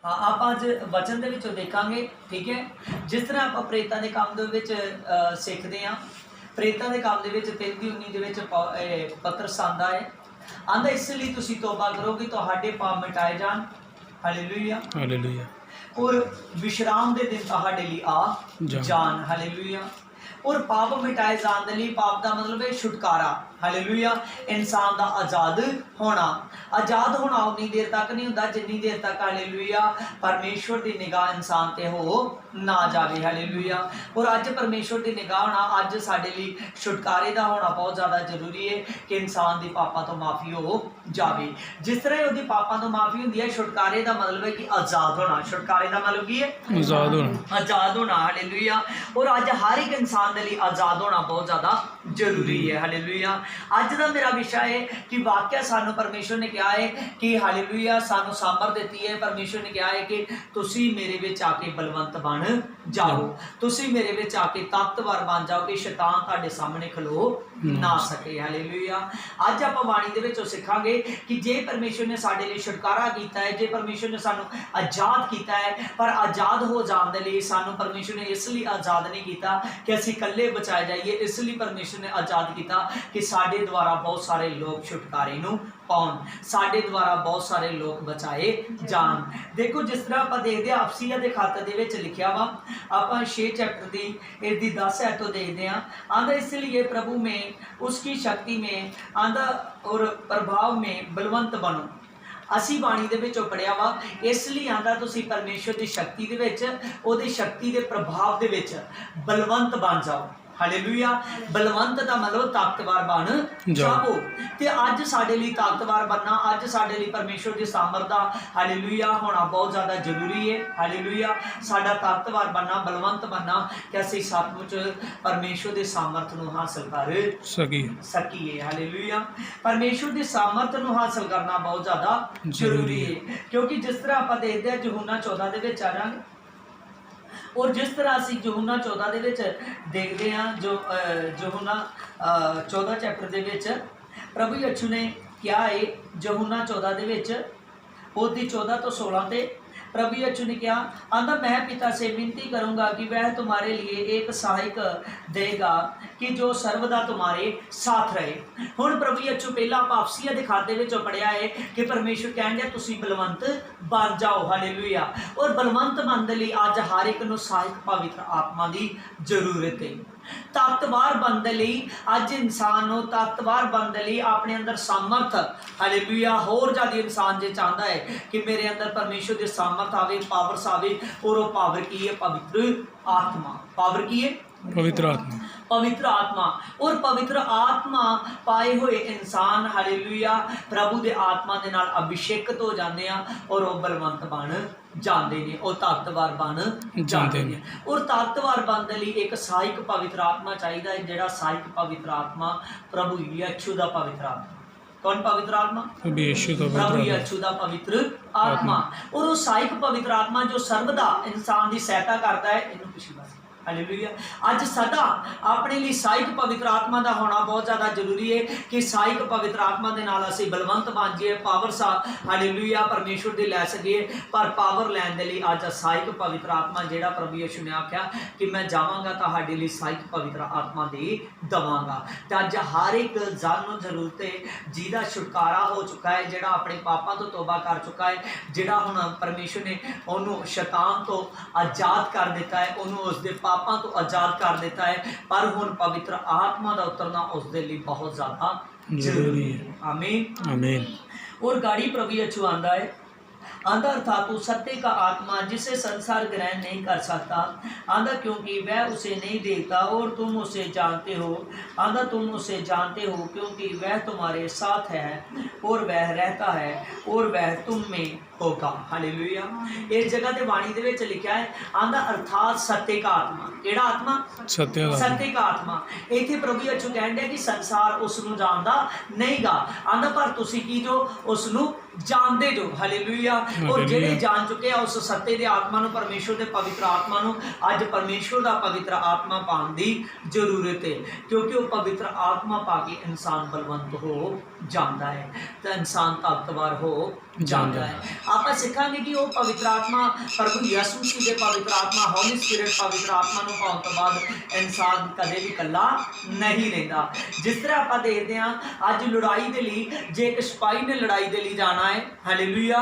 हाँ, आप अज वचन ਦੇ ਵਿੱਚੋਂ ਦੇਖਾਂਗੇ। ਠੀਕ ਹੈ, ਜਿਸ ਤਰ੍ਹਾਂ ਆਪਾਂ ਪ੍ਰੇਤਾਂ ਦੇ ਕੰਮ ਦੇ ਵਿੱਚ ਸਿੱਖਦੇ ਹਾਂ। ਪ੍ਰੇਤਾਂ ਦੇ ਕੰਮ ਦੇ ਵਿੱਚ 3:19 ਦੇ ਵਿੱਚ ਪਤਰਸ ਆਂਦਾ ਹੈ, ਆਂਦਾ ਇਸ ਲਈ ਤੁਸੀਂ ਤੋਬਾ ਕਰੋ ਕਿ ਤੁਹਾਡੇ ਪਾਪ ਮਿਟਾਏ ਜਾਣ। Hallelujah hallelujah. और विश्राम के दिन ਤੁਹਾਡੇ ਲਈ आ जान। हालेलुया। और पाप मिटाए जान दे लई, पाप का मतलब है छुटकारा। हालेलुया। इंसान का आज़ाद होना। आज़ाद होना उन्नी देर तक नहीं होता जिन्नी देर तक हालेलुया परमेश्वर की निगाह इंसान ते हो ना जाए। हालेलुया। और अज परमेश्वर की निगाह होना, अज साडे लई छुटकारे का होना बहुत ज़्यादा जरूरी है कि इंसान की पापां तो माफ़ी हो जाए। जिस तरह उसकी पापां तो माफ़ी होंदी है, छुटकारे का मतलब है कि आज़ाद होना। छुटकारे का मतलब की है? आज़ाद होना। आज़ाद होना। हालेलुया। और अज हर एक इंसान के लिए आज़ाद होना बहुत ज़्यादा जरूरी है। हालेलुया। अज का मेरा विषय है कि वाकया सानू परमेश्वर ने कहा है कि हालेलुया सानू सामर्थ देती है। परमेश्वर ने कहा है कि तुसी मेरे विच आके बलवंत बन जाओ, तुसी मेरे विच आके ताकतवर बन जाओ कि शैतान तुहाडे सामने खलो ना सके। हालेलुया। अज आपां बाणी दे विचों सिखांगे कि जे परमेश्वर ने साडे लई छुटकारा कीता है, जे परमेश्वर ने सानू आज़ाद कीता है, पर आज़ाद हो जाण दे लई सानू परमेश्वर ने इसलिए आज़ाद नहीं कीता कि असीं कल्ले बचाए जाइए। इसलिए परमेश्वर ने आज़ाद किया कि साडे द्वारा बहुत सारे लोग छुटकारे नूं पाउण, साडे द्वारा बहुत सारे लोग बचाए जान। देखो जिस तरह आप देखते हैं अफसिया के खाते दे विच लिखिया वा, आप 6 चैप्टर की इसकी 10 ऐत तो देखते हैं। आंदा इसलिए प्रभु में उसकी शक्ति में आंदा और प्रभाव में बलवंत बनो। असी बाणी दे विचों पढ़िया वा, इसलिए आंदा तुसीं परमेश्वर की शक्ति दे विच, उहदी शक्ति के प्रभाव दे विच बलवंत बन जाओ। हालेलुया। बलवंत का मतलब ताकतवर बन जाओ। ते अज साडे लई ताकतवर बनना, अज साडे लई परमेश्वर की सामर्थ दा हालेलुया होना बहुत ज़्यादा जरूरी है। हालेलुया। साडा ताकतवर बनना, बलवंत बनना कि असीं सचमुच परमेश्वर के सामर्थ नूं हासिल कर सकीए। हालेलुया। परमेश्वर की सामर्थ नूं हासिल करना बहुत ज़्यादा जरूरी है, क्योंकि जिस तरह आप देखते हैं यूहन्ना 14 दे विच आ जांगे, और जिस तरह असीं यूहन्ना 14 दे विच देखते हैं, जो यूहन्ना 14 चैप्टर दे विच प्रभु यीशु ने क्या है, यूहन्ना 14 दे विच उसदी 14 तो 16 ते प्रभु यीशु ने क्या आंदा, मैं पिता से विनती करूंगा कि वह तुम्हारे लिए एक सहायक देगा कि जो सर्वदा तुम्हारे साथ रहे। हुण प्रभु यीशु पहला पापसिया के खाते विचों पढ़िया है कि परमेश्वर कहंदे तुसीं बलवंत बन जाओ। हालेलुया। और बलवंत बनने लई अज हर एक नूं सहायक पवित्र आत्मा की जरूरत है। ताकतवर बनने लई अज इंसान नूं ताकतवर बनने लई अपने अंदर सामर्थ हालेलुया होर ज़्यादा इंसान जे चाहता है कि मेरे अंदर परमेश्वर की सामर्थ आवे, पावर्स आवे, और वो पावर की है? पवित्र आत्मा। पावर की है? पवित्र आत्मा। पवित्र आत्मा। और पवित्र आत्मा पाए हुए इंसान हालेलुया प्रभु के आत्मा के नाल अभिषेकत हो जाते हैं, और वो बलवंत बन जाते हैं, और ताकतवर बन जाते हैं। और ताकतवर बनने लई एक सहायक पवित्र आत्मा चाहिए है, जिहड़ा सहायक पवित्र आत्मा प्रभु यीशु का पवित्र आत्मा। कौन पवित्र आत्मा? प्रभु यीशु का पवित्र आत्मा। और वो सहायक पवित्र आत्मा जो सर्वदा इंसान की सहायता करता है, इन्हूं पिछली बात हालेलुया अज सदा अपने लिए सहायक पवित्र आत्मा का होना बहुत ज़्यादा जरूरी है कि सहायक पवित्र आत्मा के नाल असीं बलवंत बन जाइए, पावर सा हालेलुया परमेश्वर की लै सकीए। पर पावर लैण दे लई अज सहायक पवित्र आत्मा जिहड़ा प्रभु यीशु ने आख्या कि मैं जावांगा तुहाडे लई सहायक पवित्र आत्मा दे दवांगा। ते अज हर एक जन नूं जरूरत है जिहदा छुटकारा हो चुका है, जिहड़ा अपने पापां तो तौबा कर चुका है, जिहड़ा हुण परमेश्वर ने उहनूं शैतान तो आज़ाद कर दिता है, उहनूं उसदे पापां तो आज़ाद कर देता है, पर हुण पवित्र आत्मा का उतरना उसके लिए बहुत ज़्यादा जरूरी है। आमीन आमीन। और गाड़ी प्रभु यीशु आंदा है, आंदा अर्थात तू सत्य का आत्मा जिसे संसार ग्रहण नहीं कर सकता, आंदा क्योंकि वह उसे नहीं देखता, और तुम उसे जानते हो। आंदा तुम उसे जानते हो क्योंकि वह तुम्हारे साथ है, और वह रहता है, और वह तुम में होगा। हालेलुया। इस जगह ते वाणी दे विच लिखा है आंदा अर्थात सत्य का आत्मा। केड़ा आत्मा? सत्य का आत्मा। इत्थे प्रभु यीशु कहंदे कि संसार उसनूं जानदा नहीं गा, आंदा पर तुसीं की जो उसनूं जानते जो। हालेलुया। और जिहड़े जान चुके हैं उस सत्य के आत्मा नूं, परमेश्वर के पवित्र आत्मा नूं, अज परमेश्वर का पवित्र आत्मा पाउण दी जरूरत है, क्योंकि वो पवित्र आत्मा पा के इंसान बलवंत हो जाता है, तो इंसान ताकतवर हो ਜਾਂਦਾ ਹੈ। ਆਪਾਂ ਸਿੱਖਾਂਗੇ ਕਿ ਉਹ ਪਵਿੱਤਰ ਆਤਮਾ ਪ੍ਰਭੂ ਯਿਸੂ ਮਸੀਹ ਦੇ ਪਵਿੱਤਰ ਆਤਮਾ ਹੌਲੀ ਸਪਿਰਿਟ ਪਵਿੱਤਰ ਆਤਮਾ ਨੂੰ ਪਾਉਣ ਤੋਂ ਬਾਅਦ ਇਨਸਾਨ ਕਦੇ ਵੀ ਇਕੱਲਾ ਨਹੀਂ ਰਹਿੰਦਾ। ਜਿਸ ਤਰ੍ਹਾਂ ਆਪਾਂ ਦੇਖਦੇ ਹਾਂ ਅੱਜ ਲੜਾਈ ਦੇ ਲਈ ਜੇ ਇੱਕ ਸਿਪਾਹੀ ਨੇ ਲੜਾਈ ਦੇ ਲਈ ਜਾਣਾ ਹੈ, ਹਾਲੇਲੂਇਆ,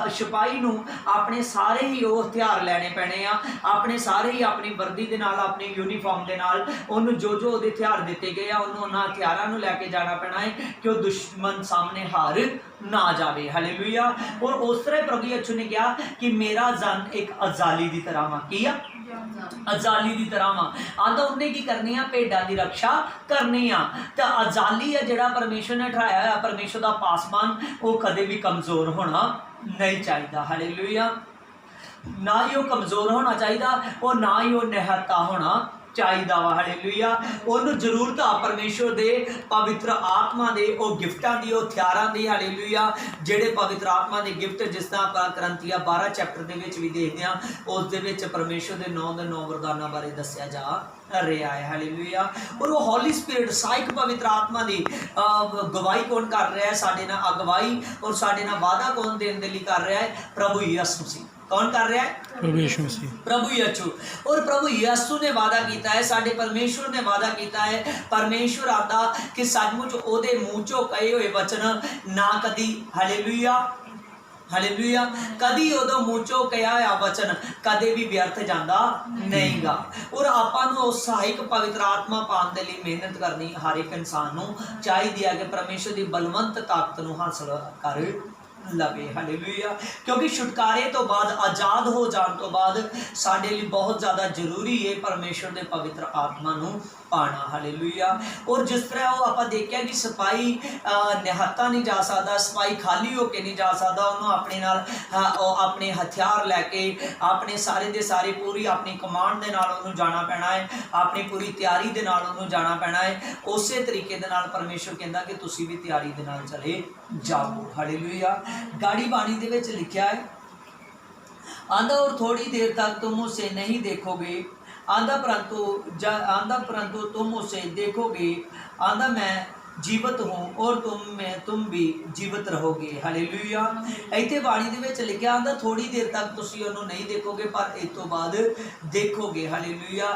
ਸਿਪਾਹੀ ਨੂੰ ਆਪਣੇ ਸਾਰੇ ਹੀ ਉਹ ਹਥਿਆਰ ਲੈਣੇ ਪੈਣੇ ਆ, ਆਪਣੇ ਸਾਰੇ ਹੀ ਆਪਣੀ ਵਰਦੀ ਦੇ ਨਾਲ, ਆਪਣੀ ਯੂਨੀਫਾਰਮ ਦੇ ਨਾਲ ਉਹਨੂੰ ਜੋ ਜੋ ਉਹਦੇ ਹਥਿਆਰ ਦਿੱਤੇ ਗਏ ਆ ਉਹਨੂੰ ਉਹਨਾਂ ਹਥਿਆਰਾਂ ਨੂੰ ਲੈ ਕੇ ਜਾਣਾ ਪੈਣਾ ਹੈ ਕਿ ਉਹ ਦੁਸ਼ਮਣ ਸਾਹਮਣੇ ਹਾਰ ਨਾ ਜਾਵੇ। ਹਾਲੇਲੂਇਆ। ਔਰ ਉਸ ਤਰ੍ਹਾਂ ਪ੍ਰਭੂ ਯਿਸੂ ਨੇ ਕਿਹਾ ਕਿ ਮੇਰਾ ਜਨ ਇੱਕ ਅਜ਼ਾਲੀ ਦੀ ਤਰ੍ਹਾਂ ਵਾ। ਕੀ ਆ? ਅਜ਼ਾਲੀ ਦੀ ਤਰ੍ਹਾਂ ਵਾ। ਆਂਦਾ ਉਹਨੇ ਕੀ ਕਰਨੀ ਆ? ਭੇਡਾਂ ਦੀ ਰੱਖਿਆ ਕਰਨੀ ਆ। ਤਾਂ ਅਜ਼ਾਲੀ ਆ ਜਿਹੜਾ ਪਰਮੇਸ਼ਰ ਨੇ ਠਹਿਰਾਇਆ ਹੋਇਆ, ਪਰਮੇਸ਼ਰ ਦਾ ਪਾਸਬਾਨ, ਉਹ ਕਦੇ ਵੀ ਕਮਜ਼ੋਰ ਹੋਣਾ ਨਹੀਂ ਚਾਹੀਦਾ। ਹਾਲੇਲੂਇਆ। ਨਾ ਹੀ ਉਹ ਕਮਜ਼ੋਰ ਹੋਣਾ ਚਾਹੀਦਾ ਔਰ ਨਾ ਹੀ ਉਹ ਨਿਹੱਤਾ ਹੋਣਾ ਚਾਹੀਦਾ ਵਾ। ਹਾਲੇਲੂਇਆ। ਉਹਨੂੰ ਜ਼ਰੂਰਤ ਆ ਪਰਮੇਸ਼ਰ ਦੇ ਪਵਿੱਤਰ ਆਤਮਾ ਦੇ ਉਹ ਗਿਫਟਾਂ ਦੀ, ਉਹ ਹਥਿਆਰਾਂ ਦੀ। ਹਾਲੇਲੂਇਆ। ਜਿਹੜੇ ਪਵਿੱਤਰ ਆਤਮਾ ਦੇ ਗਿਫਟ, ਜਿਸ ਤਰ੍ਹਾਂ ਆਪਾਂ ਕਰੰਥੀਆਂ 12 ਚੈਪਟਰ ਦੇ ਵਿੱਚ ਵੀ ਦੇਖਦੇ ਹਾਂ, ਉਸ ਦੇ ਵਿੱਚ ਪਰਮੇਸ਼ਰ ਦੇ 9 ਵਰਦਾਨਾਂ ਬਾਰੇ ਦੱਸਿਆ ਜਾ ਰਿਹਾ ਹੈ। ਹਾਲੇਲੂਇਆ। ਔਰ ਉਹ ਹੌਲੀ ਸਪਿਰਿਟ ਸਹਾਇਕ ਪਵਿੱਤਰ ਆਤਮਾ ਦੀ ਗਵਾਹੀ ਕੌਣ ਕਰ ਰਿਹਾ ਹੈ? ਸਾਡੇ ਨਾਲ ਅਗਵਾਈ ਔਰ ਸਾਡੇ ਨਾਲ ਵਾਅਦਾ ਕੌਣ ਦੇਣ ਦੇ ਲਈ ਕਰ ਰਿਹਾ ਹੈ? ਪ੍ਰਭੂ ਯਿਸੂ ਮਸੀਹ। कौन कर रहा है? प्रभु यीशु मसीह। प्रभु यीशु। और प्रभु यीशु ने वादा किया है, साडे परमेश्वर ने वादा किया है। परमेश्वर आता कि सचमुच ओदे मूँह चों कहे हुए वचन ना कदी, हालेलुया हालेलुया, कदी उदों मूँह चों कहा हुआ वचन कदे भी व्यर्थ जाता नहीं गा। और आपां नूं उस सहायक पवित्र आत्मा पाने के लिए मेहनत करनी हर एक इंसान नूं चाहिदी है कि परमेश्वर की बलवंत ताकत नूं हासिल कर लवे। हालेलुया। क्योंकि छुटकारे तो बाद, आज़ाद हो जाने तो बाद साडे लिए बहुत ज़्यादा जरूरी है परमेश्वर के पवित्र आत्मा नूं पाना। हालेलुया। और जिस तरह वो आप देखा कि सिपाही निहत्ता नहीं जा सकता, सिपाही खाली होकर नहीं जा सकता, उन्होंने अपने नाल अपने हथियार लैके अपने सारे दे सारे पूरी अपनी कमांड के नाल उन्होंने जाना पैना है, अपनी पूरी तैयारी के नाल उन्होंने जाना पैना है। उस तरीके दे नाल परमेश्वर कहता कि तुसी भी तैयारी के नाल चले जाओ। हालेलुया। गाड़ी बाणी दे विच लिखिया है, आंदा और थोड़ी देर तक तुम उसे नहीं देखोगे, आंदा परंतु तुम उसे देखोगे, आंदा मैं जीवित हूँ और तुम भी जीवित रहोगे। हालेलुया। इत्थे बाणी दे विच लिखिया आंदा थोड़ी देर तक तुसीं उहनूं नहीं देखोगे पर इस तो बाद देखोगे। हालेलुया।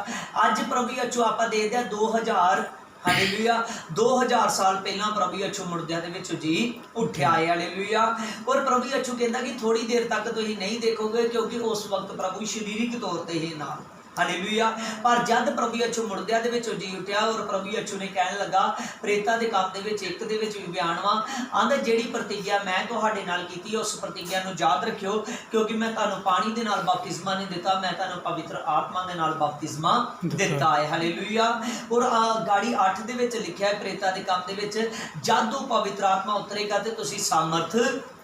अज प्रभु यीशु आपां देखदे 2000 हालेलुया 2000 साल पहला प्रभु यीशु मुर्दियां दे विचों जी उठ्या है। हालेलुया। और प्रभु यीशु कहता कि थोड़ी देर तक तुसीं नहीं देखोगे क्योंकि उस वक्त प्रभु शरीरिक तौर पर ही नाल। हालेलुया। पर जब प्रभु यीशु मुर्दियां दे विचों जी उठ्या और प्रभु यीशु ने कहन लगा, प्रेतां दे काम दे विच एक दे विच भी बयान वा, आंदा जिहड़ी प्रतिज्ञा मैं तुहाडे नाल कीती उस प्रतिज्ञा नूं याद रखियो क्योंकि मैं तुहानूं पानी दे नाल बपतिस्मा नहीं दिता, मैं तुहानूं पवित्र आत्मा दे नाल बपतिस्मा दिता है। हालेलुया। और गाड़ी 8 दे विच लिखिया है, प्रेतां दे काम दे विच जद तू पवित्र आत्मा उतरेगा ते तुसीं सामर्थ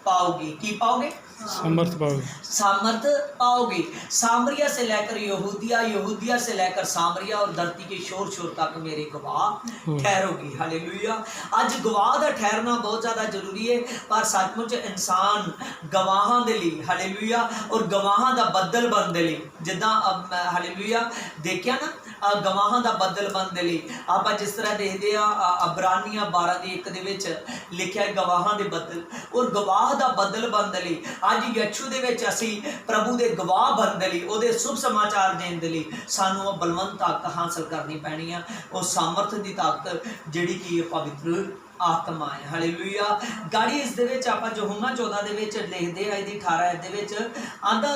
पाओगे। की पाओगे? सामर्थ पाओगे। सामर्थ पाओगे। सामरिया से लेकर यहूदिया, यहूदिया से लेकर सामरिया और धरती के शोर शोर तक मेरे गवाह ठहरोगे। हालेलुया। आज गवाह का ठहरना बहुत ज़्यादा जरूरी है, पर सचमुच इंसान गवाहां दे लई, हालेलुया, और गवाहां दा बदल बनने लई जिद्दां हालेलुया देखिया ना गवाहां दा बदल बनने लई आपां जिस तरह देखते हैं अबरानियां 12:1 दे विच लिखिया गवाहां दे बदल, और गवाह दा बदल बनने लई अज यीशु दे विच असीं प्रभु दे गवाह बनने लई उहदे शुभ समाचार देण दे लई सानूं बलवंत ताकत हासिल करनी पैनी है। और सामर्थ दी ताकत जिहड़ी कि पवित्र आत्मा है। हालेलुया। गाड़ी इस दे विच आपां यूहन्ना 14 दे विच लिखदे आ, इहदी 18 दे विच आंदा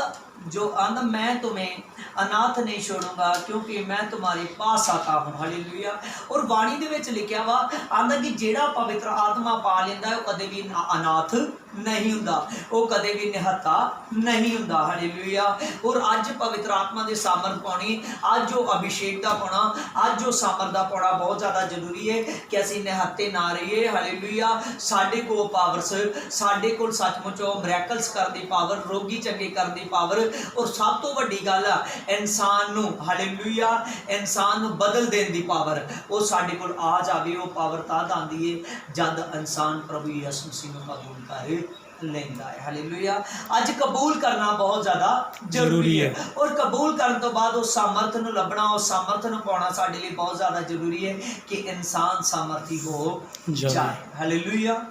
जो आंदा मैं तुम्हें अनाथ नहीं छोड़ूंगा क्योंकि मैं तुम्हारे पास आता हूँ। हालेलुया। और वाणी दे विच लिखिया वा आंदा कि जेड़ा पवित्र आत्मा पा लेंदा है कदे भी अनाथ नहीं हुंदा, वो कदे भी निहत्ता नहीं हुंदा। हालेलुया। और अज पवित्र आत्मा दे सामर्थ पाउणी, अज जो अभिषेक दा पाउणा, अज जो सामर्थ दा पाउणा बहुत ज़्यादा जरूरी है कि असीं निहत्ते ना रहिए। हालेलुया। साडे कोल पावर्स, साडे कोल सचमुच मिरेकल्स करन दी पावर, रोगी चंगे करन दी पावर, और सब तो वड्डी गल इंसान नूं, हालेलुया, इंसान नूं बदल देण दी पावर वो साडे कोल आ जावे। वो पावर तद आंदी है जद इंसान प्रभु यीशु मसीह नूं कबूल कर लेंदा है। हालेलुया। अज कबूल करना बहुत ज़्यादा जरूरी है, और कबूल करने तो बाद उस सामर्थ नूं लभना, उस सामर्थ नूं पाउणा साडे लई बहुत ज़्यादा जरूरी है कि इंसान सामर्थी हो जाए। हालेलुया।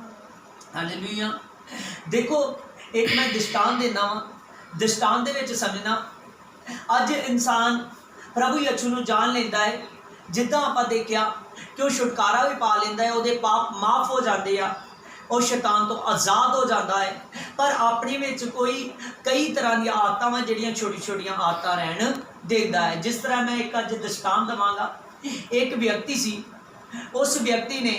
हालेलुया। देखो एक मैं दृष्टांत देना वा, दृष्टांत दे विच समझना। अज इंसान प्रभु यीशु नूं जान लैंदा है, जिद्दां आपां देखिया कि वो छुटकारा भी पा लैंदा है, उहदे पाप माफ़ हो जाते आ, और शैतान तो आज़ाद हो जाता है। पर अपने विच कोई कई तरह की आदतां वा जिहड़ियां छोटी छोटियां आदतां रहन देंदा है। जिस तरह मैं एक अज दृष्टांत देवांगा। एक व्यक्ति सी, उस व्यक्ति ने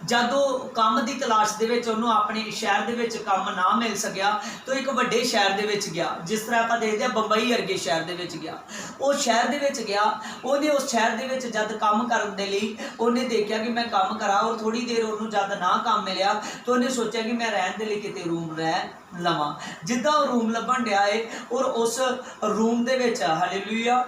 ਜਦੋਂ ਕੰਮ ਦੀ ਤਲਾਸ਼ ਦੇ ਵਿੱਚ ਉਹਨੂੰ ਆਪਣੇ ਸ਼ਹਿਰ ਦੇ ਵਿੱਚ ਕੰਮ ਨਾ ਮਿਲ ਸਕਿਆ ਤਾਂ ਇੱਕ ਵੱਡੇ ਸ਼ਹਿਰ ਦੇ ਵਿੱਚ ਗਿਆ। ਜਿਸ ਤਰ੍ਹਾਂ ਆਪਾਂ ਦੇਖਦੇ ਹਾਂ ਬੰਬਈ ਵਰਗੇ ਸ਼ਹਿਰ ਦੇ ਵਿੱਚ ਗਿਆ। ਉਹ ਸ਼ਹਿਰ ਦੇ ਵਿੱਚ ਗਿਆ, ਉਹਨੇ ਉਸ ਸ਼ਹਿਰ ਦੇ ਵਿੱਚ ਜਦ ਕੰਮ ਕਰਨ ਦੇ ਲਈ ਉਹਨੇ ਦੇਖਿਆ ਕਿ ਮੈਂ ਕੰਮ ਕਰਾਂ, ਔਰ ਥੋੜੀ ਦੇਰ ਉਹਨੂੰ ਜਦ ਨਾ ਕੰਮ ਮਿਲਿਆ ਤਾਂ ਉਹਨੇ ਸੋਚਿਆ ਕਿ ਮੈਂ ਰਹਿਣ ਦੇ ਲਈ ਕਿਤੇ ਰੂਮ ਰਹਿ ਲਵਾਂ। ਜਿੱਦਾਂ ਉਹ ਰੂਮ ਲੱਭਣ ਡਿਆ ਏ, ਔਰ ਉਸ ਰੂਮ ਦੇ ਵਿੱਚ ਹਾਲੇਲੂਇਆ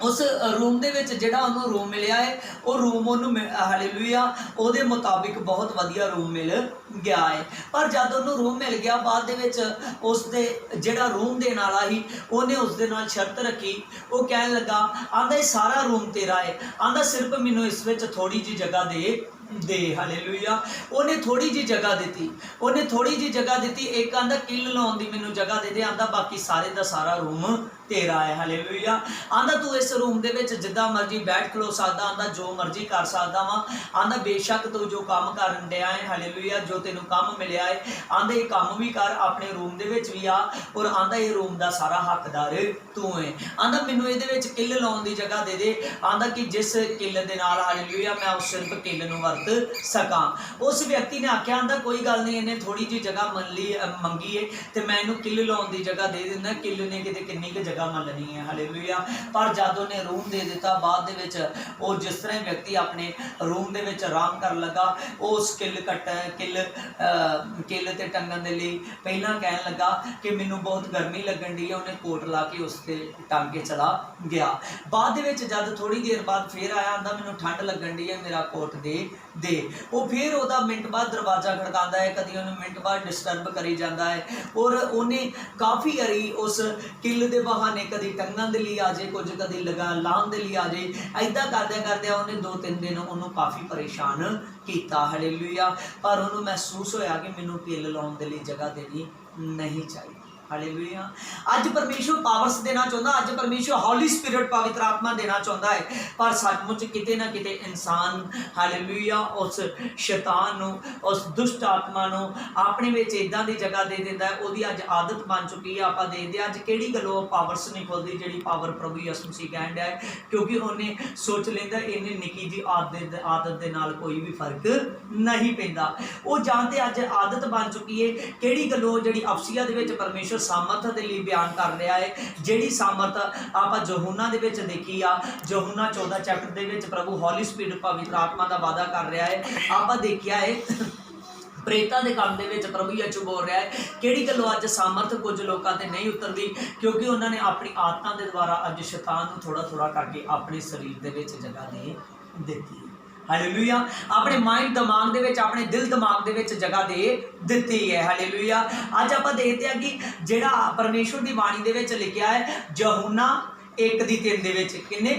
उस रूम दे विच जिहड़ा उन्होंने रूम मिलिया है, वो रूम उन्होंने हालेलुया उहदे मुताबिक बहुत वधिया रूम मिल गया है। पर जब उन्होंने रूम मिल गया, बाद दे विच उसदे जिहड़ा रूम देण वाला ही उहने उसदे नाल शर्त रखी। वो कहण लगा, आंदा ये सारा रूम तेरा है, आंदा सिर्फ मैनूं इस विच थोड़ी जी जगह दे हालेलुया। उन्हें थोड़ी जी जगह दी, उन्हें थोड़ी जी जगह दी। एक आंदा किल लाउण दी मैनूं जगह दे दे, आंदा बाकी सारे दा सारा रूम तेरा है हालेलुया। आंदा तू इस रूम दे विच जिद्दां मर्जी बैठ खलो सकदा, आंदा जो मर्जी कर सकदा वा, आंदा बेशक तू जो काम करन दिया है हालेलुया, जो तेनों काम मिलिया है, आंदा ये काम भी कर, अपने रूम दे विच भी आ, और आंदा ये रूम दा सारा हकदार तू है। आंदा मैनूं इहदे विच किल लाउण दी जगह दे दे, आंदा कि जिस किल दे नाल हालेलुया मैं उस सिर्फ किल नूं वरत सकां। उस व्यक्ति ने आख्या, आंदा कोई गल नहीं, इन्हें थोड़ी जी जगह मंगी है तो मैं इनू किल लाउण दी जगह दे दिंदा। किल ने किते किन्नी क जगह मलनी है हालेलुया। पर जद उन्हें रूम दे दिता, बाद दे विच वो जिस तरह व्यक्ति अपने रूम दे विच आराम कर लगा, उस किल ते टंगन दे लई पहलां कहण लगा कि मैनूं बहुत गर्मी लगन दी है, उन्हें कोट ला के उस ते टंग के चला गया। बाद दे विच जद थोड़ी देर बाद फिर आया, आंदा मैनूं ठंड लगन दी है, मेरा कोट दे। वो फिर उहदा मिनट बाद दरवाजा खड़कांदा है, कदी उन्हें मिनट बाद डिस्टर्ब करी जाता है, और उन्हें काफ़ी वारी उस किल दे बहाने कदी टंगन दे लिए आ जाए, कुछ कदी लगा लाउण दे लिए आ जाए। ऐदां करदे उन्हें 2-3 दिन उन्होंने काफ़ी परेशान किया हालेलुया। पर उन्होंने महसूस होया कि मैनूं किल लाउण दे लई जगह देनी नहीं चाहिए हालेलुया। अज परमेश्वर पावर्स देना चाहता, अज परमेश्वर हॉली स्पिरिट पवित्र आत्मा देना चाहता है, पर सचमुच किते ना किते इंसान हालेलुया उस शैतान नूं, उस दुष्ट आत्मा नूं अपने विच इदां दी जगह दे दिंदा है। उहदी अज आदत बन चुकी है। आपां देखदे अज किहड़ी गल्लों पावर्स नहीं खुलदी, जिहड़ी पावर प्रभु यीशु मसीह कहण दिया है, क्योंकि उन्हें सोच लैंदा इन्हें निक्की जी आदत दे नाल कोई भी फर्क नहीं पैंदा। वो जानते अज आदत बन चुकी है। किहड़ी गल्लों जिहड़ी अफसिया दे विच परमेश्वर सामर्थ के लिए बयान कर रहा है, जिहड़ी सामर्थ आप यूहन्ना दे विच देखी आ, यूहन्ना 14 चैप्टर दे विच प्रभु हॉली स्पिरिट पवित्र आत्मा का वादा कर रहा है। आप देखिया है प्रेतां दे काम दे विच प्रभु यीशु बोल रहा है, किहड़ी गल्लों अज सामर्थ कुछ लोगों ते नहीं उतरदी, क्योंकि उन्होंने अपनी आदतां दे द्वारा अज शैतान नूं थोड़ा थोड़ा करके अपने शरीर दे विच जगह दे दित्ती हालेलुया। अपने माइंड दिमाग दे विच, अपने दिल दिमाग दे विच जगह दे दित्ती है हालेलुया। अज आपां देखदे हां कि जिहड़ा परमेश्वर दी बाणी दे विच लिखिया है, यूहन्ना 1:3 दे विच, किन्ने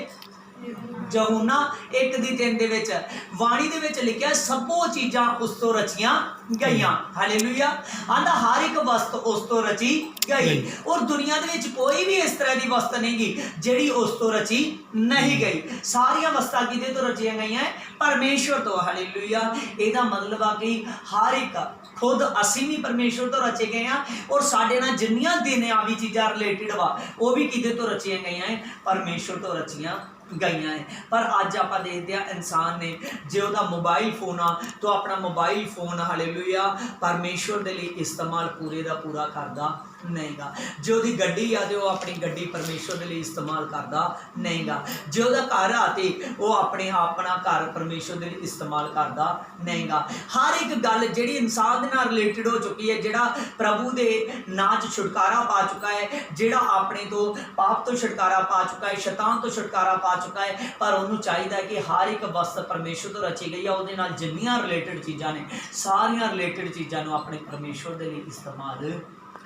यूहन्ना 1:3 दे विच वाणी दे विच लिखिया, सबो चीज़ां उस तो रचियां गईयां हालेलुया। आंदा हर एक वस्त उस तो रची गई, और दुनिया दे विच कोई भी इस तरह की वस्त नहीं गी जिहड़ी उस तो रची नहीं गई। सारियां वस्तां किहदे तो रचियां गई हैं? परमेश्वर तो हालेलुया। इहदा मतलब आ कि हर एक खुद असीं भी परमेश्वर तो रचे गए हैं, और साडे नाल जिन्नियां दुनियावी चीज़ां रिलेटिड वा वो भी किहदे तो रचियां गई हैं? परमेश्वर तो रचियां गई हैं। पर अज आप देखते हैं इंसान ने जो वह मोबाइल फोन आ, तो अपना मोबाइल फोन हालेलुया परमेश्वर के लिए इस्तेमाल पूरे का पूरा करता नहीं गा। जो दी गड्डी आ तो अपनी गड्डी परमेश्वर के लिए इस्तेमाल करता नहीं गा। जो दा घर आते वो अपने अपना घर परमेश्वर के लिए इस्तेमाल करता नहीं गा। हर एक गल जिहड़ी इंसान के नाल रिलेटेड हो चुकी है, जिहड़ा प्रभु के नाम च छुटकारा पा चुका है, जिहड़ा अपने तो पाप तो छुटकारा पा चुका है, शैतान तो छुटकारा पा चुका है, पर उन्होंने चाहिए कि हर एक वस्त परमेश्वर तो रची गई है, उहदे नाल जिन्नियां रिलेटेड चीज़ां ने सारियां रिलेटेड चीज़ां नूं अपने परमेश्वर के लिए इस्तेमाल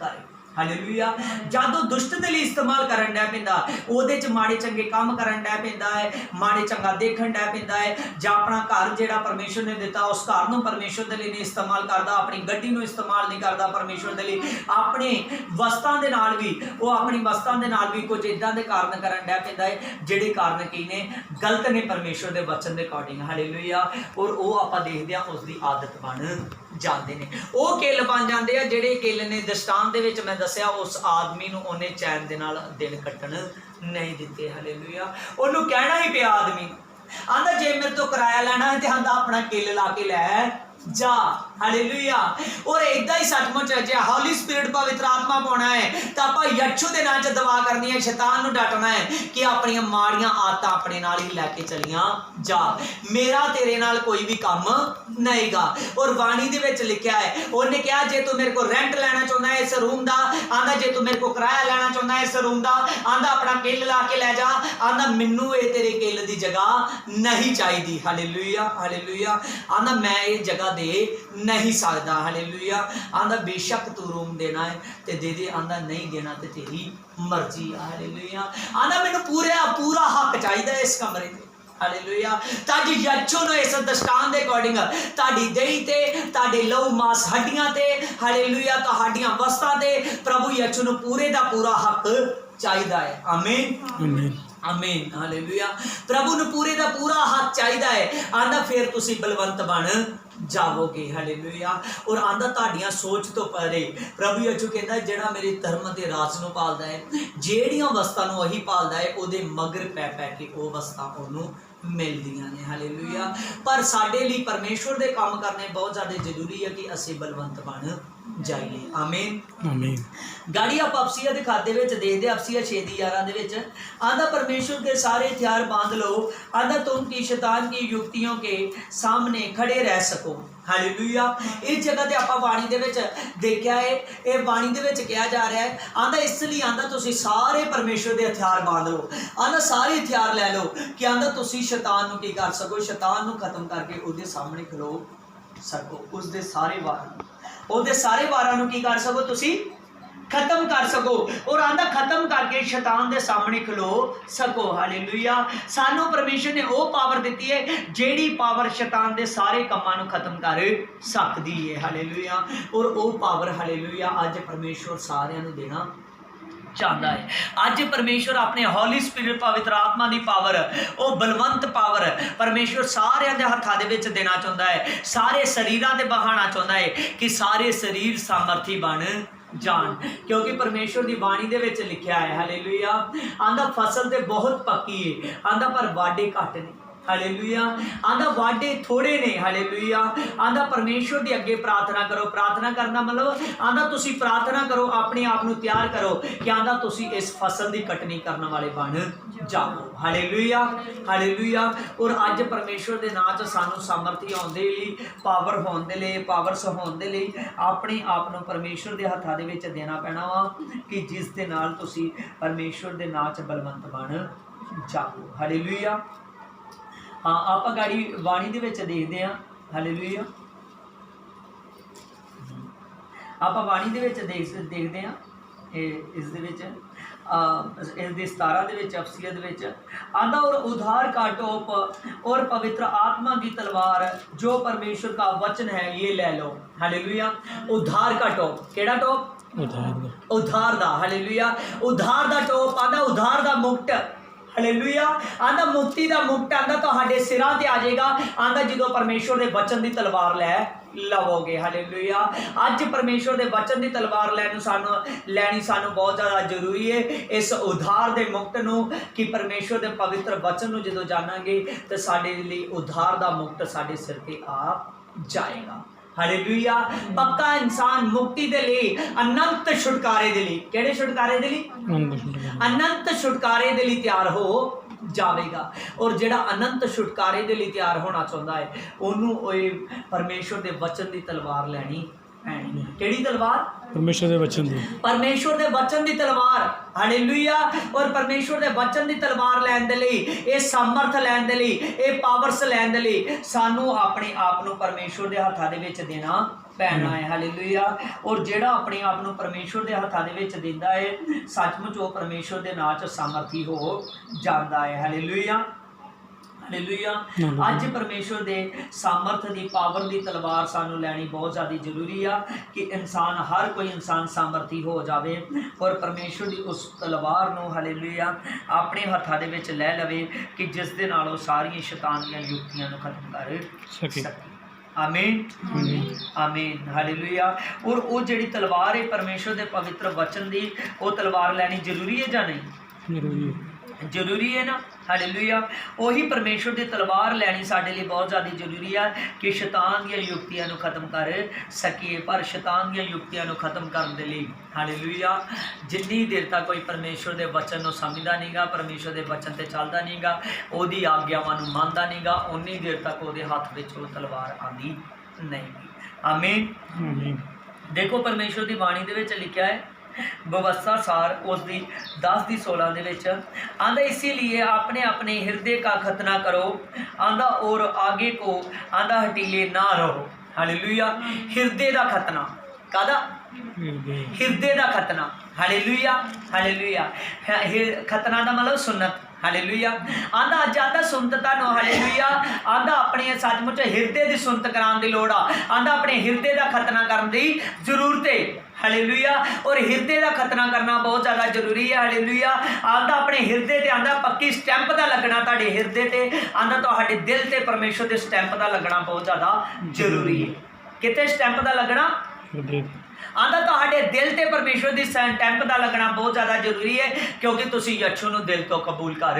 करे। ਹਾਲੇਲੂਇਆ। ਜਦੋਂ ਦੁਸ਼ਟ ਦੇ ਲਈ ਇਸਤੇਮਾਲ ਕਰਨ ਡੈ ਪੈਂਦਾ, ਉਹਦੇ 'ਚ ਮਾੜੇ ਚੰਗੇ ਕੰਮ ਕਰਨ ਡੈ ਪੈਂਦਾ ਹੈ, ਮਾੜੇ ਚੰਗਾ ਦੇਖਣ ਡੈ ਪੈਂਦਾ ਹੈ, ਜਾਂ ਆਪਣਾ ਘਰ ਜਿਹੜਾ ਪਰਮੇਸ਼ਰ ਨੇ ਦਿੱਤਾ ਉਸ ਘਰ ਨੂੰ ਪਰਮੇਸ਼ਰ ਦੇ ਲਈ ਨਹੀਂ ਇਸਤੇਮਾਲ ਕਰਦਾ, ਆਪਣੀ ਗੱਡੀ ਨੂੰ ਇਸਤੇਮਾਲ ਨਹੀਂ ਕਰਦਾ ਪਰਮੇਸ਼ਰ ਦੇ ਲਈ, ਆਪਣੇ ਵਸਤਾਂ ਦੇ ਨਾਲ ਵੀ ਉਹ ਆਪਣੀ ਵਸਤਾਂ ਦੇ ਨਾਲ ਵੀ ਕੁਝ ਇੱਦਾਂ ਦੇ ਕਾਰਨ ਕਰਨ ਡੈ ਪੈਂਦਾ ਹੈ ਜਿਹੜੇ ਕਾਰਨ ਕੀ ਨੇ, ਗਲਤ ਨੇ ਪਰਮੇਸ਼ਰ ਦੇ ਵਚਨ ਦੇ ਅਕੋਰਡਿੰਗ। ਹਾਲੇਲੂਇਆ। ਔਰ ਉਹ ਆਪਾਂ ਦੇਖਦੇ ਹਾਂ ਉਸ ਦੀ ਆਦਤ ਬਣ ਜਾਂਦੇ ਨੇ, ਉਹ ਕਿੱਲ ਬਣ ਜਾਂਦੇ ਆ ਜਿਹੜੇ ਕਿੱਲ ਨੇ ਦਸ਼ਤਾਨ ਦੇ ਵਿੱਚ ਮੈਂ ਦੱਸਿਆ ਉਸ ਆਦਮੀ ਨੂੰ ਉਹਨੇ ਚੈਨ ਦੇ ਨਾਲ ਦਿਨ ਕੱਟਣ ਨਹੀਂ ਦਿੱਤੇ। ਹਾਲੇਲੂਇਆ। ਉਹਨੂੰ ਕਹਿਣਾ ਹੀ ਪਿਆ ਆਦਮੀ ਨੂੰ, ਆਂਦਾ ਜੇ ਮੇਰੇ ਤੋਂ ਕਿਰਾਇਆ ਲੈਣਾ ਹੈ ਤੇ ਆਂਦਾ ਆਪਣਾ ਕਿੱਲ ਲਾ ਕੇ ਲੈ ਜਾ। ਹਾਲੇਲੂਇਆ। ਔਰ ਇਦਾਂ ਹੀ ਸੱਚਮੁੱਚ ਜੇ ਹੌਲੀ ਸਪਿਰਿਟ ਪਵਿੱਤਰ ਆਤਮਾ ਪਾਉਣਾ ਹੈ ਤਾਂ ਆਪਾਂ ਯਿਸੂ ਦੇ ਨਾਂ 'ਚ ਦੁਆ ਕਰਨੀ ਹੈ, ਸ਼ੈਤਾਨ ਨੂੰ ਡਟਣਾ ਹੈ ਕਿ ਆਪਣੀਆਂ ਮਾੜੀਆਂ ਆਦਤਾਂ ਆਪਣੇ ਨਾਲ ਹੀ ਲੈ ਕੇ ਚਲੀਆਂ ਜਾ, ਮੇਰਾ ਤੇਰੇ ਨਾਲ ਕੋਈ ਵੀ ਕੰਮ ਨਹੀਂਗਾ। ਔਰ ਬਾਣੀ ਦੇ ਵਿੱਚ ਲਿਖਿਆ ਹੈ, ਉਹਨੇ ਕਿਹਾ ਜੇ ਤੂੰ ਮੇਰੇ ਕੋਲ ਰੈਂਟ ਲੈਣਾ ਚਾਹੁੰਦਾ ਹੈ ਇਸ ਰੂਮ ਦਾ, ਆਂਦਾ ਜੇ ਤੂੰ ਮੇਰੇ ਕੋਲ ਕਿਰਾਇਆ ਲੈਣਾ ਚਾਹੁੰਦਾ ਹੈ ਇਸ ਰੂਮ ਦਾ, ਆਂਦਾ ਆਪਣਾ ਕਿੱਲ ਲਾ ਕੇ ਲੈ ਜਾ, ਆਂਦਾ ਮੈਨੂੰ ਇਹ ਤੇਰੇ ਕਿੱਲ ਦੀ ਜਗ੍ਹਾ ਨਹੀਂ ਚਾਹੀਦੀ। ਹਾਲੇਲੂਇਆ। ਹਾਲੇਲੂਇਆ। ਆਂਦਾ ਮੈਂ ਇਹ ਜਗ੍ਹਾ ਦੇ ਨਹੀਂ ਸਕਦਾ। ਹਾਲੇਲੂਇਆ। ਆਂਦਾ ਬੇਸ਼ੱਕ ਤੂੰ ਰੂਮ ਦੇਣਾ ਹੈ ਤੇ ਦੇ ਦੇ, ਆਂਦਾ ਨਹੀਂ ਦੇਣਾ ਤੇ ਤੇਰੀ ਮਰਜ਼ੀ। ਹਾਲੇਲੂਇਆ। ਆਂਦਾ ਮੈਨੂੰ ਪੂਰਾ ਹੱਕ ਚਾਹੀਦਾ ਇਸ ਕਮਰੇ ਤੇ। ਹਾਲੇਲੂਇਆ। ਤਾਂ ਜੀ ਯਿਸੂ ਨੂੰ ਇਸ ਦਸ਼ਤਾਨ ਦੇ ਅਕੋਰਡਿੰਗ ਤੁਹਾਡੀ ਦੇਹੀ ਤੇ, ਤੁਹਾਡੇ ਲਹੂ ਮਾਸ ਹੱਡੀਆਂ ਤੇ, ਹਾਲੇਲੂਇਆ, ਤੁਹਾਡੀਆਂ ਵਸਤਾਂ ਤੇ ਪ੍ਰਭੂ ਯਿਸੂ ਨੂੰ ਪੂਰੇ ਦਾ ਪੂਰਾ ਹੱਕ ਚਾਹੀਦਾ ਹੈ। ਆਮੀਨ ਆਮੀਨ ਆਮੀਨ। ਹਾਲੇਲੂਇਆ। ਪ੍ਰਭੂ ਨੂੰ ਪੂਰੇ ਦਾ ਪੂਰਾ ਹੱਕ ਚਾਹੀਦਾ ਹੈ। ਆਂਦਾ ਫਿਰ ਤੁਸੀਂ ਬਲਵੰਤ ਬਣ ਜਾਵੋਗੇ। ਹਾਲੇਲੂਇਆ। ਔਰ ਆਂਦਾ ਤੁਹਾਡੀਆਂ ਸੋਚ ਤੋਂ ਪਰੇ ਪ੍ਰਭੂ ਯਿਸੂ ਕਹਿੰਦਾ ਜਿਹੜਾ ਮੇਰੇ ਧਰਮ ਦੇ ਰਾਜ ਨੂੰ ਪਾਲਦਾ ਹੈ, ਜਿਹੜੀਆਂ ਵਸਤਾਂ ਨੂੰ ਉਹੀ ਪਾਲਦਾ ਹੈ, ਉਹਦੇ ਮਗਰ ਪੈ ਕੇ ਉਹ ਵਸਤਾਂ ਉਹਨੂੰ ਮਿਲਦੀਆਂ ਨੇ। ਹਾਲੇਲੂਇਆ। ਪਰ ਸਾਡੇ ਲਈ ਪਰਮੇਸ਼ਵਰ ਦੇ ਕੰਮ ਕਰਨੇ ਬਹੁਤ ਜ਼ਿਆਦਾ ਜ਼ਰੂਰੀ ਹੈ ਕਿ ਅਸੀਂ ਬਲਵੰਤ ਬਣ ਜਾਈਏ। ਆਮੀਨ ਆਮੀਨ। ਗਾੜੀ ਆਪਾਂ ਅਫਸੀਆ ਦੇ ਖਾਤੇ ਵਿੱਚ ਦੇਖਦੇ, ਅਫਸੀਆ 6:11 ਦੇ ਵਿੱਚ आंधा परमेश्वर के सारे हथियार बांध लो, आंधा तुम की शैतान की युक्तियों के सामने खड़े रह सको। हालेलुया। इस जगह ते आपां बाणी दे विच देखिया है, ये बाणी दे विच कहा जा रहा है, आंधा इसलिए आंधा तुसीं सारे परमेश्वर के हथियार बांध लो, आंधा सारे हथियार लै लो कि आंधा तुसीं शैतान नूं की कर सको, शैतान नूं खत्म करके उहदे सामने खलो सको, उसदे सारे वारां ਉਹਦੇ ਸਾਰੇ ਵਾਰਾਂ ਨੂੰ ਕੀ ਕਰ ਸਕੋ, ਤੁਸੀਂ खत्म कर सको। और आंदा खत्म करके शैतान दे सामने खलो सको। हालेलुया। सानू परमेश्वर ने वो पावर दी है जेड़ी पावर शैतान दे सारे कामां नू खत्म कर सकती है। हालेलुया। और वो पावर हालेलुया अज परमेश्वर सारियां नू देना चाहता है। अज परमेश्वर अपने हॉली स्पिरिट पवित्र आत्मा की पावर, वो बलवंत पावर परमेश्वर सारे दे हत्थां दे विच देना चाहता है, सारे शरीरां ते बहाना चाहता है कि सारे शरीर सामर्थी बन जान, क्योंकि परमेश्वर की बाणी दे विच लिखिया है। हालेलुया। आंदा फसल ते बहुत पक्की है, आंदा पर वाढे घट ने। हालेलुया। आंदा वाढे थोड़े ने। हालेलुया। आंदा परमेश्वर के अगे प्रार्थना करो। प्रार्थना करना मतलब आंदा तुसी प्रार्थना करो, अपने आप को तैयार करो कि आंदा तुसी इस फसल की कटनी करने वाले बन जाओ। हालेलुया। हालेलुया। और अज परमेश्वर के नाम च सानू सामर्थी आउंदे लई, पावर होने दे लई, पावरस होने दे लई अपने आप को परमेश्वर के हत्थां दे विच देना पैना वा कि जिस दे नाल तुसी परमेश्वर के नाम च बलवंत बन जाओ। हालेलुया। हाँ, आप गाड़ी बाणी दे विच देखते हैं। हालेलुया। आप बाणी दे विच देखते हैं, इस दे विच इस दे 17 दे विच अफसीया दे विच आंदा, और उधार का टोप और पवित्र आत्मा की तलवार जो परमेश्वर का वचन है ये ले लो। हालेलुया। उधार का टोप, केड़ा टोप? उधार दा। हालेलुया। उधार दा टोप आंदा, उधार दा मुकुट। हालेलुया। आंदा मुक्ति का मुकुट आंदा तुहाडे सिरां ते आ जाएगा, आंदा जो परमेश्वर के वचन की तलवार लै लवोगे। हालेलुया। अज परमेश्वर के वचन की तलवार लैनी सानू बहुत ज़्यादा जरूरी है, इस उधार के मुकुट नूं कि परमेश्वर के पवित्र वचन नूं जदों जानांगे तो साडे लई उधार का मुकुट साडे सिर ते आ जाएगा। हालेलुया। पक्का इंसान मुक्ति दे लिए, अनंत छुटकारे दे लिए, केड़े छुटकारे दे लिए? अनंत छुटकारे दे लिए तैयार हो जाएगा। और जिहड़ा अनंत छुटकारे दे लिए तैयार होना चाहता है उन्होंने परमेश्वर के वचन की तलवार लैनी पैनी। केड़ी तलवार? परमेश्वर के वचन दी। परमेश्वर के वचन की तलवार। हालेलुया। और परमेश्वर के वचन की तलवार लैन दे लई, ये सामर्थ लैन दे लई, ये पावरस लैन दे लई सानू अपने आप को परमेश्वर के हत्थां दे विच देना ਪੈਣਾ ਹੈ। ਹਾਲੇਲੂਇਆ। ਔਰ ਜਿਹੜਾ ਆਪਣੇ ਆਪ ਨੂੰ ਪਰਮੇਸ਼ਵਰ ਦੇ ਹੱਥਾਂ ਦੇ ਵਿੱਚ ਦਿੰਦਾ ਹੈ, ਸੱਚਮੁੱਚ ਉਹ ਪਰਮੇਸ਼ਵਰ ਦੇ ਨਾਂ 'ਚ ਸਾਮਰਥੀ ਹੋ ਜਾਂਦਾ ਹੈ। ਹਾਲੇਲੂਇਆ। ਹਾਲੇਲੂਇਆ। ਅੱਜ ਪਰਮੇਸ਼ਵਰ ਦੇ ਸਾਮਰਥ ਦੀ ਪਾਵਰ ਦੀ ਤਲਵਾਰ ਸਾਨੂੰ ਲੈਣੀ ਬਹੁਤ ਜ਼ਿਆਦਾ ਜ਼ਰੂਰੀ ਆ ਕਿ ਇਨਸਾਨ, ਹਰ ਕੋਈ ਇਨਸਾਨ ਸਾਮਰਥੀ ਹੋ ਜਾਵੇ ਔਰ ਪਰਮੇਸ਼ਵਰ ਦੀ ਉਸ ਤਲਵਾਰ ਨੂੰ ਹਾਲੇਲੂਇਆ ਆਪਣੇ ਹੱਥਾਂ ਦੇ ਵਿੱਚ ਲੈ ਲਵੇ ਕਿ ਜਿਸ ਦੇ ਨਾਲ ਉਹ ਸਾਰੀਆਂ ਸ਼ੈਤਾਨ ਦੀਆਂ ਯੁਕਤੀਆਂ ਨੂੰ ਖਤਮ ਕਰ ਸਕੇ। ਆਮੀਨ ਆਮੀਨ। ਹਾਲੇਲੂਇਆ। ਔਰ ਉਹ ਜਿਹੜੀ ਤਲਵਾਰ ਹੈ ਪਰਮੇਸ਼ਵਰ ਦੇ ਪਵਿੱਤਰ ਵਚਨ ਦੀ, ਉਹ ਤਲਵਾਰ ਲੈਣੀ ਜ਼ਰੂਰੀ ਹੈ ਜਾਂ ਨਹੀਂ? ਜ਼ਰੂਰੀ ਜ਼ਰੂਰੀ ਹੈ ਨਾ। ਹਾਲੇਲੂਇਆ। ਉਹੀ ਪਰਮੇਸ਼ਵਰ ਦੀ ਤਲਵਾਰ ਲੈਣੀ ਸਾਡੇ ਲਈ ਬਹੁਤ ਜ਼ਿਆਦਾ ਜ਼ਰੂਰੀ ਆ ਕਿ ਸ਼ੈਤਾਨ ਦੀਆਂ ਯੁਕਤੀਆਂ ਨੂੰ ਖਤਮ ਕਰ ਸਕੀਏ। ਪਰ ਸ਼ੈਤਾਨ ਦੀਆਂ ਯੁਕਤੀਆਂ ਨੂੰ ਖਤਮ ਕਰਨ ਦੇ ਲਈ ਹਾਲੇਲੂਇਆ ਜਿੰਨੀ ਦੇਰ ਤੱਕ ਕੋਈ ਪਰਮੇਸ਼ਵਰ ਦੇ ਵਚਨ ਨੂੰ ਸਮਝਦਾ ਨਹੀਂਗਾ, ਪਰਮੇਸ਼ਵਰ ਦੇ ਵਚਨ ਤੇ ਚੱਲਦਾ ਨਹੀਂਗਾ, ਉਹਦੀ ਆਗਿਆਵਾਂ ਨੂੰ ਮੰਨਦਾ ਨਹੀਂਗਾ, ਉਨੀ ਦੇਰ ਤੱਕ ਉਹਦੇ ਹੱਥ ਵਿੱਚ ਉਹ ਤਲਵਾਰ ਆਉਂਦੀ ਨਹੀਂ। ਆਮੀਨ। ਦੇਖੋ ਪਰਮੇਸ਼ਵਰ ਦੀ ਬਾਣੀ ਦੇ ਵਿੱਚ ਲਿਖਿਆ ਹੈ व्यवस्था सार उसकी 10:16 ਦੇ ਵਿੱਚ आंदा, इसीलिए अपने अपने हृदय का खतना करो आंदा और आगे को आंदा हटीले ना रहो। हालेलुया। हृदय का खतना कादा? हृदय का खतना। हालेलुया। हालेलुया। खतना का मतलब सुन्नत। हालेलुया। आंदा अज आंदा सुनत तुहानू हालेलुया आंदा अपने सचमुच हृदय की सुनत कराने की लोड़ आ। आंदा अपने हृदय का खतना करने की जरूरत है। हालेलुया। और हृदय का खतना करना बहुत ज़्यादा जरूरी है। हालेलुया। आंदा अपने हृदय ते आंदा पक्की स्टैंप का लगना, तुहाडे हृदय ते आंदा तुहाडे दिल ते परमेश्वर के स्टैंप का लगना बहुत ज़्यादा जरूरी है। किते स्टैंप का लगना? आंदा तुहाडे दिल ते परमेश्वर की स्टैंप का लगना बहुत ज़्यादा जरूरी है, क्योंकि तुसी यीशु नूं दिल तो कबूल कर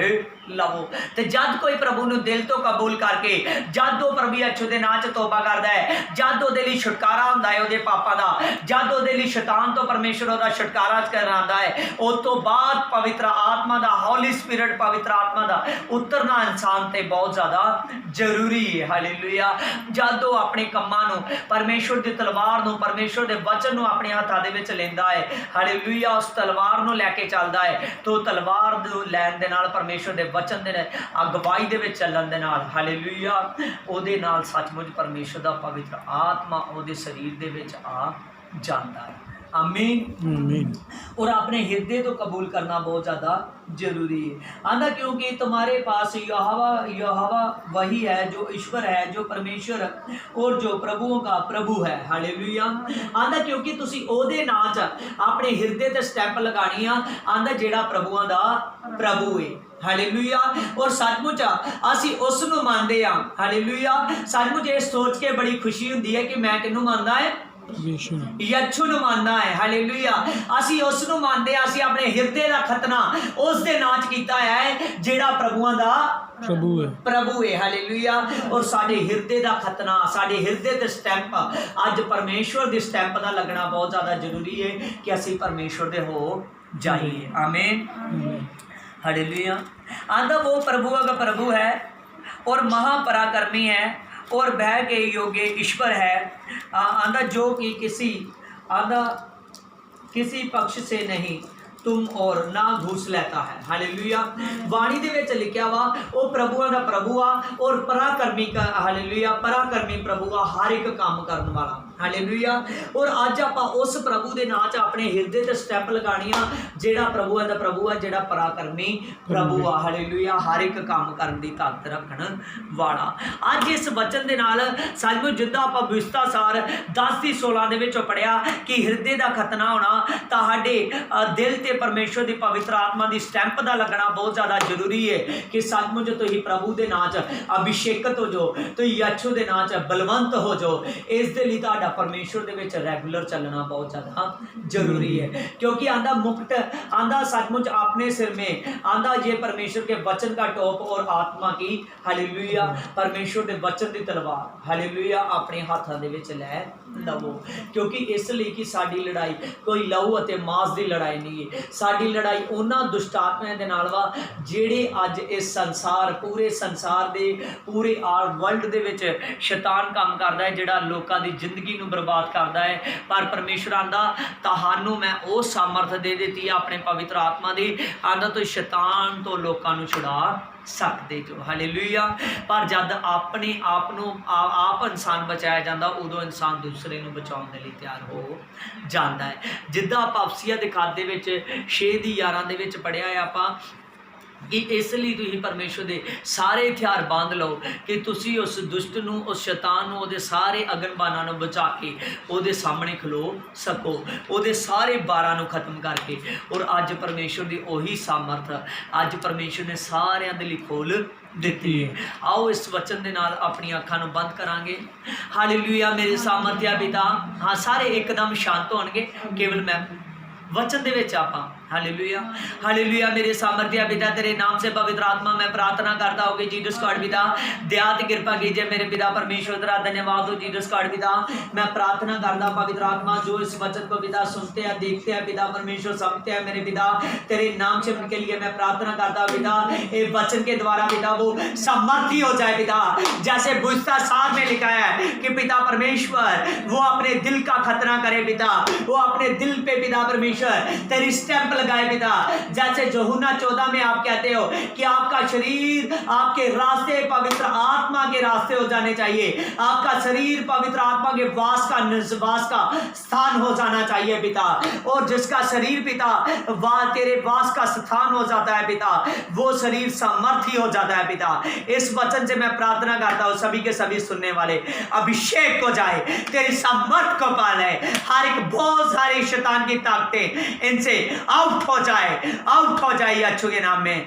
लवो। तो जब कोई प्रभु नूं दिल तो कबूल करके जब वो प्रभु यीशु के नां च तौबा करता है, जब वो छुटकारा होंदा है उहदे पापां दा, जब वो शैतान तो परमेश्वर उहदा छुटकारा करांदा है, उस तो बाद पवित्र आत्मा दा, हॉली स्पिरिट पवित्र आत्मा दा उतरना इंसान ते बहुत ज़्यादा जरूरी है। हालेलुया। जब वो अपने कामां नूं परमेश्वर की तलवार नूं, परमेश्वर के वचन नूं अपने हत्थां दे विच लैंदा है, हालेलुया, उस तलवार नूं लैके चलदा है, तो तलवार नूं लैण दे नाल परमेश्वर के वचन दे अगवाई दे विच चलण दे नाल हालेलुया उहदे नाल सचमुच परमेश्वर दा पवित्र आत्मा उहदे शरीर दे विच आ जांदा है। आमीन। और अपने हृदय तो कबूल करना बहुत ज़्यादा जरूरी है। आंदा क्योंकि तुम्हारे पास यहोवा वही है जो ईश्वर है, जो परमेश्वर और जो प्रभुओं का प्रभु है। हालेलुया। आंदा क्योंकि तुसी ओदे नां च अपने हृदय ते स्टैंप लगानी आ, आंदा जेड़ा प्रभुआं दा प्रभु है। हालेलुया। और सचमुच असी उस नूं मनदे आ। हालेलुया। सचमुच ये सोच के बड़ी खुशी हुंदी है कि मैं किहनूं मनदा है? यीशु नूं मानना है। हालेलुया। असी उस नूं मानदे आ, असी अपने हृदय का खतना उस दे नां च कीता है जेड़ा प्रभुआं दा प्रभु है। हालेलुया। और साडे हृदय का खतना, साडे हृदय ते स्टैंप अज परमेश्वर के स्टैंप का लगना बहुत ज़्यादा जरूरी है कि असी परमेश्वर दे हो जाइए। आमीन। हालेलुया। आंदा वो प्रभुओं का प्रभु है और महापराक्रमी है और भय के योग्य ईश्वर है। आंदा जो कि किसी पक्ष से नहीं तुम और ना घूस लेता है। हालेलुया। बाणी दे विच लिखिया वा वो प्रभुआं दा प्रभु आ और पराक्रमी का, हालेलुया, पराक्रमी प्रभु आ, हर एक काम करने वाला। हालेलुया। और अज आपां उस प्रभु के नां च अपने हृदय ते स्टैंप लगानी आ जेड़ा प्रभुआं दा प्रभु आ, जेड़ा पराक्रमी प्रभु आ। हालेलुया। हर एक काम करने की ताकत रखण वाला। अज इस वचन दे नाल सचमुच जिद्दां आपां व्यवस्था सार 10:16 दे विच पढ़िया कि हृदय का खतना होना, तुहाडे दिल ते परमेश्वर की पवित्र आत्मा की स्टैंप का लगना बहुत ज़्यादा जरूरी है कि सचमुच तुसीं प्रभु के नां च अभिषेकत हो जाओ, तुसीं यीशु के नां च बलवंत हो जाओ। इस दे लई तुहाडा परमेश्वर दे विच रेगुलर चलना बहुत ज़्यादा जरूरी है, क्योंकि आंदा मुकुट आंदा सचमुच अपने सिर में आंदा ये परमेश्वर के वचन का टॉप और आत्मा की, हालेलुया, परमेश्वर के वचन की तलवार, हालेलुया, अपने हाथों दे विच लै लवो। क्योंकि इसलिए कि साडी लड़ाई कोई लहू अते मांस की लड़ाई नहीं है, साडी लड़ाई उन्हां दुष्ट आत्मावां दे नाल वा जिहड़े अज इस संसार, पूरे संसार दे, पूरे वर्ल्ड दे विच शैतान काम करदा है, जिहड़ा लोकां दी जिंदगी ਨੂੰ ਬਰਬਾਦ ਕਰਦਾ ਹੈ, ਪਰ ਪਰਮੇਸ਼ਰ ਆਂਦਾ ਤੁਹਾਨੂੰ ਮੈਂ ਉਹ ਸਾਮਰਥ ਦੇ ਦਿੱਤੀ ਹੈ ਆਪਣੇ ਪਵਿੱਤਰ ਆਤਮਾ ਦੀ, ਆਂਦਾ ਤੁਸੀਂ ਸ਼ੈਤਾਨ ਤੋਂ ਲੋਕਾਂ ਨੂੰ ਛੁਡਾ ਸਕਦੇ ਜੋ। ਹਾਲੇਲੂਇਆ। ਪਰ ਜਦ ਆਪਣੇ ਆਪ ਨੂੰ ਆਪ ਇਨਸਾਨ ਬਚਾਇਆ ਜਾਂਦਾ, ਉਦੋਂ ਇਨਸਾਨ ਦੂਸਰੇ ਨੂੰ ਬਚਾਉਣ ਦੇ ਲਈ ਤਿਆਰ ਹੋ ਜਾਂਦਾ ਹੈ। ਜਿੱਦਾਂ ਆਪਾਂ ਅਫਸੀਆਂ ਦੇ ਖਾਤੇ ਦੇ ਵਿੱਚ 6:11 ਦੇ ਵਿੱਚ ਪੜ੍ਹਿਆ ਹੈ ਆਪਾਂ ਕਿ ਇਸ ਲਈ ਤੁਸੀਂ ਪਰਮੇਸ਼ਰ ਦੇ ਸਾਰੇ ਹਥਿਆਰ ਬੰਦ ਲਓ ਕਿ ਤੁਸੀਂ ਉਸ ਦੁਸ਼ਟ ਨੂੰ, ਉਸ ਸ਼ੈਤਾਨ ਨੂੰ, ਉਹਦੇ ਸਾਰੇ ਅਗਨਬਾਨਾਂ ਨੂੰ ਬਚਾ ਕੇ ਉਹਦੇ ਸਾਹਮਣੇ ਖਲੋ ਸਕੋ, ਉਹਦੇ ਸਾਰੇ ਬਾਰਾਂ ਨੂੰ ਖਤਮ ਕਰਕੇ। ਔਰ ਅੱਜ ਪਰਮੇਸ਼ਰ ਦੀ ਉਹੀ ਸਾਮਰਥ ਅੱਜ ਪਰਮੇਸ਼ਰ ਨੇ ਸਾਰਿਆਂ ਦੇ ਲਈ ਖੋਲ ਦਿੱਤੀ ਹੈ। ਆਓ ਇਸ ਵਚਨ ਦੇ ਨਾਲ ਆਪਣੀਆਂ ਅੱਖਾਂ ਨੂੰ ਬੰਦ ਕਰਾਂਗੇ। ਹਾਲੇਲੂਇਆ। ਮੇਰੇ ਸਾਮਰਥਿਆ ਪਿਤਾ, ਹਾਂ ਸਾਰੇ ਇੱਕਦਮ ਸ਼ਾਂਤ ਹੋਣਗੇ, ਕੇਵਲ ਮੈਂ वचन दे विच आपां। Hallelujah hallelujah. मेरे सामर्थ्य पिता तेरे नाम से पवित्र आत्मा मैं प्रार्थना करता हूँ कि जीसस गॉड पिता दया ते कृपा कीजिए मेरे पिता परमेश्वर तेरा धन्यवाद हो जीसस गॉड पिता। मैं प्रार्थना करता पवित्र आत्मा जो इस वचन को पिता सुनते हैं देखते हैं पिता परमेश्वर समझते हैं मेरे पिता तेरे नाम से उनके लिए मैं प्रार्थना करता पिता ये वचन के द्वारा पिता वो सामर्थ्य हो जाए पिता, जैसे बुझता साथ में लिखा है कि पिता परमेश्वर वो अपने दिल का खतना करे पिता, वो अपने दिल पे पिता परमेश्वर तेरी स्टैंप लगाए पिता। जैसे यूहन्ना 14 में आप कहते हो कि आपका शरीर आपके रास्ते पवित्र आत्मा के रास्ते हो जाने चाहिए, आपका शरीर पवित्र आत्मा के वास का निवास का स्थान हो जाना चाहिए पिता। और जिसका शरीर पिता वह तेरे वास का स्थान हो जाता है पिता, वो शरीर सामर्थी हो जाता है पिता। इस वचन से मैं प्रार्थना करता हूँ सभी के सभी सुनने वाले अभिषेक को जाए, तेरी सामर्थ को पाले, हर एक बहुत सारे शैतान की ताकतें इनसे आउट हो जाए, आउट हो जाए यीशु के नाम में।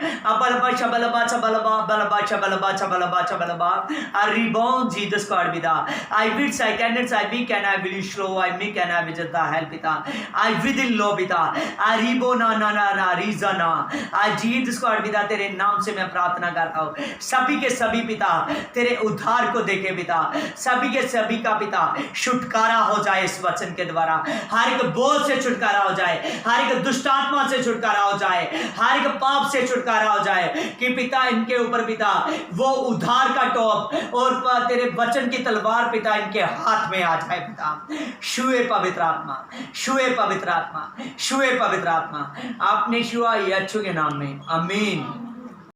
बलबा शबलबा शबलबा बलबा शबलबा शबलबा शबलबा I reborn Jesus God पिता। I wish I cannot I be can I will slow I me can I just the help पिता। I within लो पिता I reborn ना ना ना ना reason ना I Jesus God पिता तेरे नाम से मैं प्रार्थना करता हूँ सभी के सभी पिता तेरे उद्धार को देखे पिता, सभी के सभी का पिता छुटकारा हो जाए इस वचन के द्वारा, हर एक बोझ से छुटकारा हो जाए, हर एक दुष्ट आत्मा से छुटकारा हो जाए, हर एक पाप से छुटकारा हो जाए कि पिता इनके ऊपर पिता वो उद्धार का टॉप और तेरे वचन की तलवार पिता इनके हाथ में आ जाए पिता। छुए पवित्र आत्मा, छुए पवित्र आत्मा, छुए पवित्र आत्मा, आपने छुआ यीशु के नाम में, आमीन।